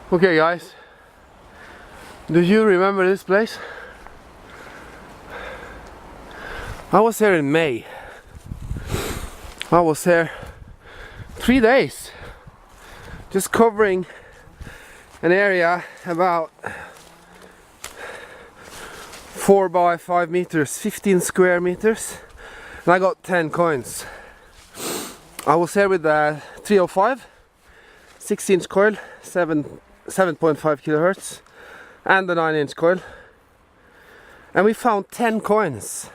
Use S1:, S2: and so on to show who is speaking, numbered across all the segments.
S1: Okay guys, do you remember this place? I was here in May. I was here 3 days, just covering an area about 4 by 5 meters, 15 square meters, and I got 10 coins. I was here with the 305 6-inch coil, 7.5 kilohertz, and the 9-inch coil, and we found 10 coins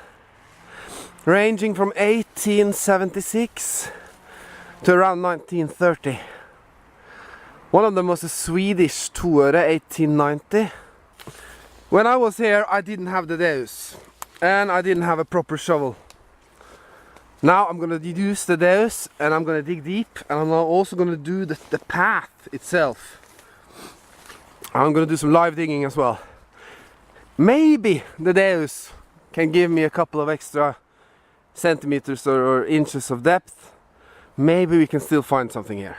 S1: ranging from 1876 to around 1930. One of them was a Swedish Tore 1890. When I was here, I didn't have the Deus and I didn't have a proper shovel. Now I'm gonna use the Deus and I'm gonna dig deep, and I'm also gonna do the path itself. I'm gonna do some live digging as well. Maybe the Deus can give me a couple of extra centimeters or inches of depth. Maybe we can still find something here.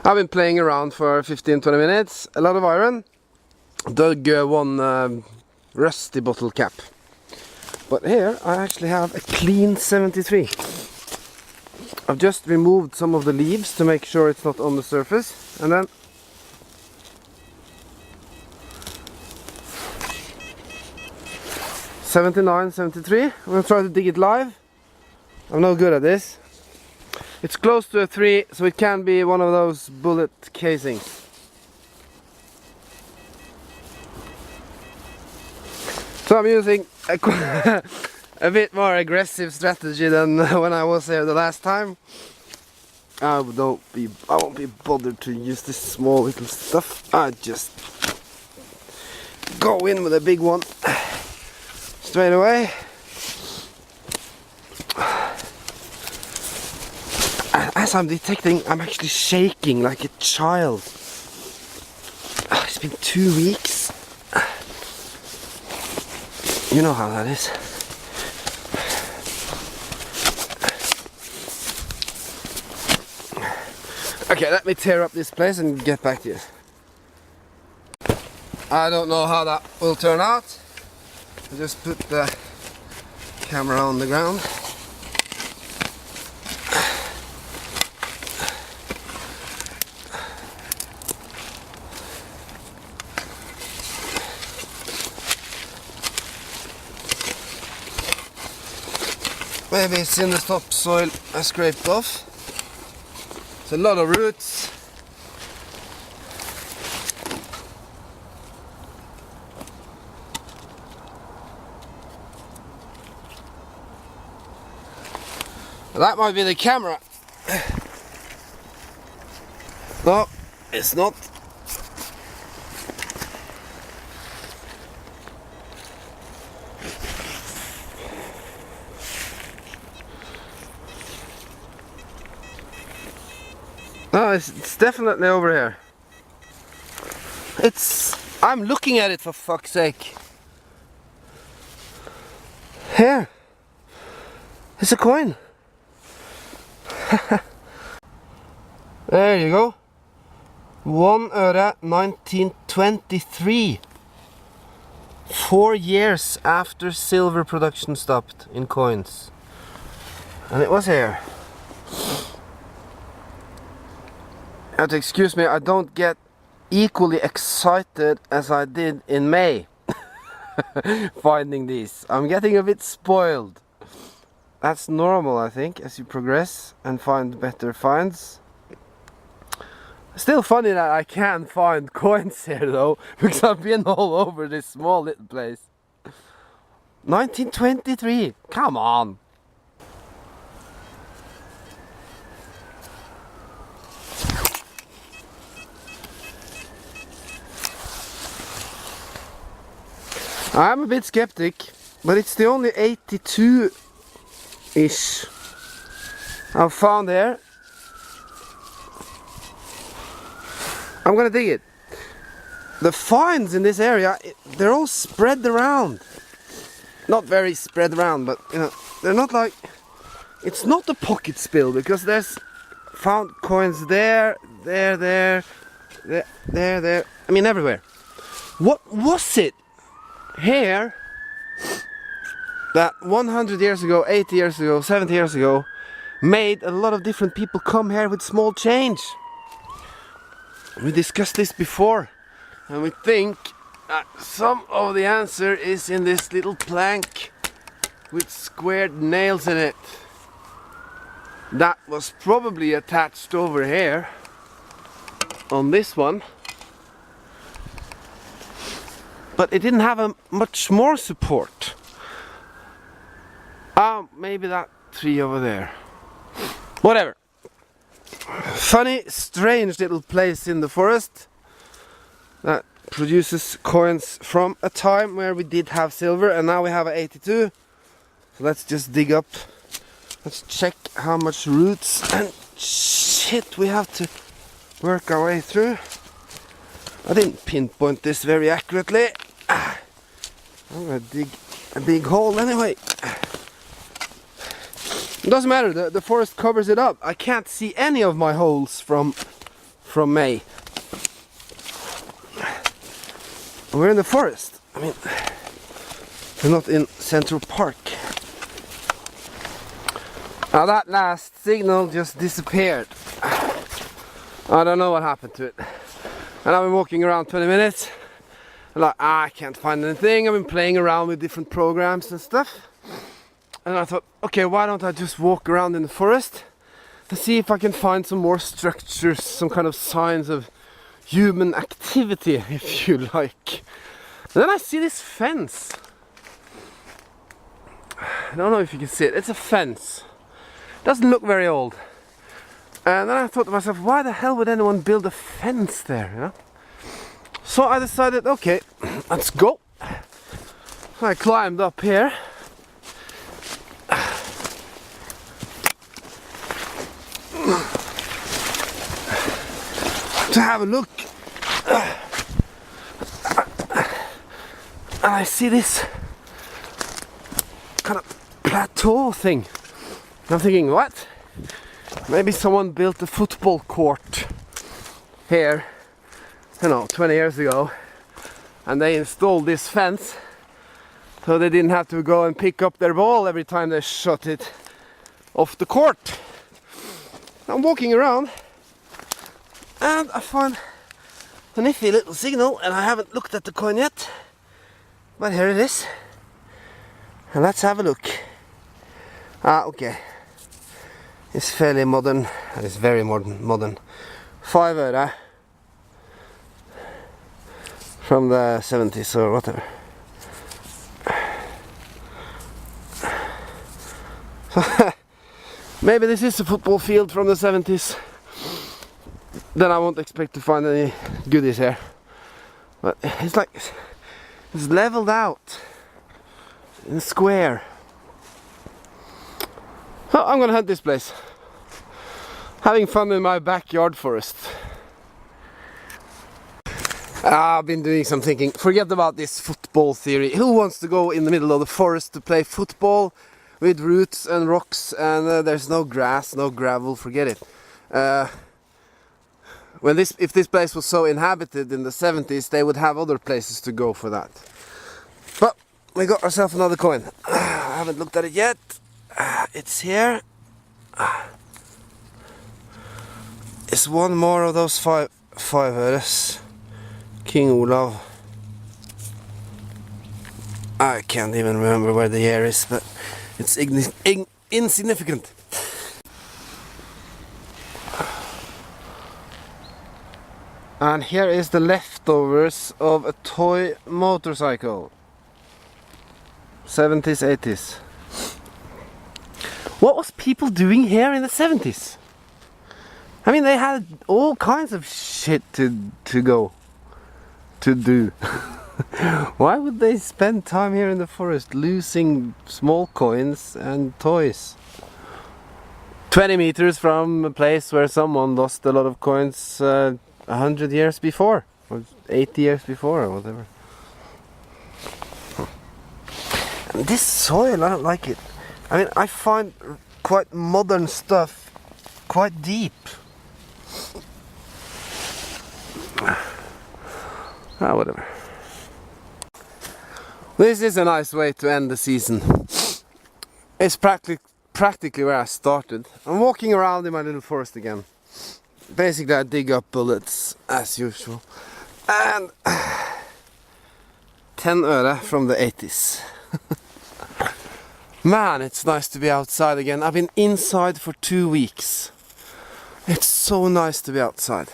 S1: I've been playing around for 15-20 minutes, a lot of iron. Dug one rusty bottle cap. But here I actually have a clean 73. I've just removed some of the leaves to make sure it's not on the surface, and then '79, '73. I'm gonna try to dig it live. I'm no good at this. It's close to a 3, so it can be one of those bullet casings. So I'm using a bit more aggressive strategy than when I was here the last time. I won't be bothered to use this small little stuff. I just go in with a big one straight away. As I'm detecting, I'm actually shaking like a child. It's been 2 weeks. You know how that is. Okay, let me tear up this place and get back to you. I don't know how that will turn out. I just put the camera on the ground. Maybe it's in the topsoil I scraped off. It's a lot of roots. That might be the camera. No, it's not. No, it's definitely over here. I'm looking at it, for fuck's sake. Here. It's a coin. There you go. 1 øre 1923. 4 years after silver production stopped in coins. And it was here. You have to excuse me, I don't get equally excited as I did in May finding these. I'm getting a bit spoiled. That's normal, I think, as you progress and find better finds. Still funny that I can't find coins here though, because I've been all over this small little place. 1923, come on! I'm a bit skeptic, but it's the only 82-ish I've found here. I'm gonna dig it. The finds in this area, they're all spread around. Not very spread around, but you know, they're not like... It's not a pocket spill, because there's found coins there, there. I mean, everywhere. What was it here that 100 years ago, 80 years ago, 70 years ago made a lot of different people come here with small change? We discussed this before, and we think that some of the answer is in this little plank with squared nails in it. That was probably attached over here on this one, but it didn't have a much more support. Maybe that tree over there. Whatever. Funny, strange little place in the forest that produces coins from a time where we did have silver, and now we have an 82. So let's just dig up. Let's check how much roots and shit we have to work our way through. I didn't pinpoint this very accurately. I'm gonna dig a big hole anyway. It doesn't matter, the forest covers it up. I can't see any of my holes from May. We're in the forest. I mean, we're not in Central Park. Now that last signal just disappeared. I don't know what happened to it. And I've been walking around 20 minutes. I'm like, I can't find anything. I've been playing around with different programs and stuff. And I thought, okay, why don't I just walk around in the forest to see if I can find some more structures, some kind of signs of human activity, if you like. And then I see this fence. I don't know if you can see it. It's a fence. Doesn't look very old. And then I thought to myself, why the hell would anyone build a fence there, you know? So I decided, okay, let's go. So I climbed up here. To have a look. And I see this kind of plateau thing. I'm thinking, what? Maybe someone built a football court here, you know, 20 years ago, and they installed this fence so they didn't have to go and pick up their ball every time they shot it off the court. I'm walking around and I find a nifty little signal, and I haven't looked at the coin yet, but here it is, and let's have a look. Okay. It's fairly modern. It's very modern. 5 öre from the 70s or whatever. Maybe this is a football field from the 70s. Then I won't expect to find any goodies here. But it's like it's leveled out in a square. Oh, I'm gonna hunt this place. Having fun in my backyard forest. I've been doing some thinking. Forget about this football theory. Who wants to go in the middle of the forest to play football with roots and rocks and there's no grass, no gravel? Forget it. If this place was so inhabited in the 70s, they would have other places to go for that. But we got ourselves another coin. I haven't looked at it yet. It's here. It's one more of those five öres. King Olav. I can't even remember where the year is, but it's insignificant. And here is the leftovers of a toy motorcycle. 70s, 80s. What was people doing here in the 70s? I mean, they had all kinds of shit to do. Why would they spend time here in the forest losing small coins and toys? 20 meters from a place where someone lost a lot of coins 100 years before, or 80 years before, or whatever. And this soil, I don't like it. I mean, I find quite modern stuff quite deep. Whatever. This is a nice way to end the season. It's practically where I started. I'm walking around in my little forest again. Basically I dig up bullets as usual. And 10 öre from the 80s. Man, it's nice to be outside again. I've been inside for 2 weeks. It's so nice to be outside.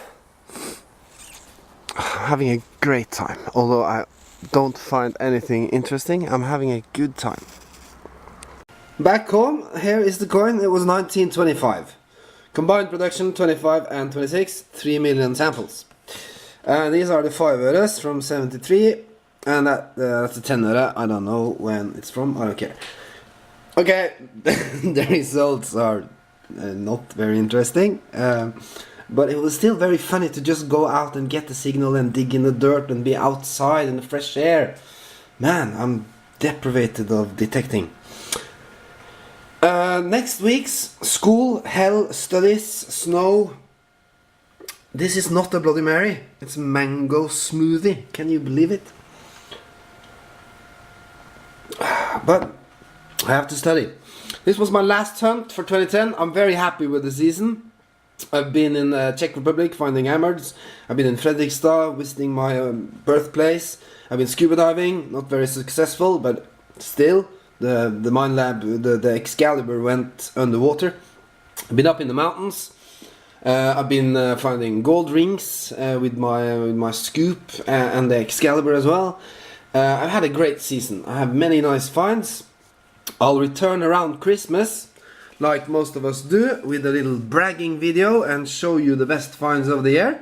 S1: I'm having a great time. Although I don't find anything interesting, I'm having a good time. Back home, here is the coin. It was 1925. Combined production 25 and 26, 3 million samples. These are the 5 öres from 73. And that's the 10 öre. I don't know when it's from, I don't care. Okay, the results are not very interesting, but it was still very funny to just go out and get the signal and dig in the dirt and be outside in the fresh air. Man, I'm deprivated of detecting. Next week's school, hell, studies, snow. This is not a Bloody Mary, it's mango smoothie. Can you believe it? But I have to study. This was my last hunt for 2010. I'm very happy with the season. I've been in Czech Republic finding hammards. I've been in Fredrikstad visiting my birthplace. I've been scuba diving, not very successful, but still. The mine lab, the Excalibur went underwater. I've been up in the mountains. I've been finding gold rings with my scoop and the Excalibur as well. I've had a great season. I have many nice finds. I'll return around Christmas, like most of us do, with a little bragging video and show you the best finds of the year.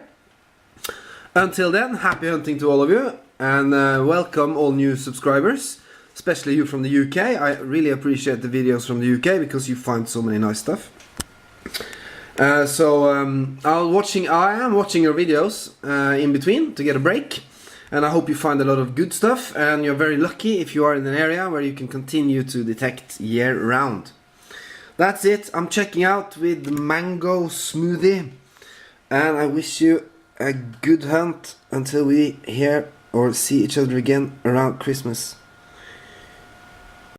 S1: Until then, happy hunting to all of you, and welcome all new subscribers, especially you from the UK. I really appreciate the videos from the UK because you find so many nice stuff. I am watching your videos in between to get a break. And I hope you find a lot of good stuff, and you're very lucky if you are in an area where you can continue to detect year round. That's it. I'm checking out with the mango smoothie, and I wish you a good hunt until we hear or see each other again around Christmas.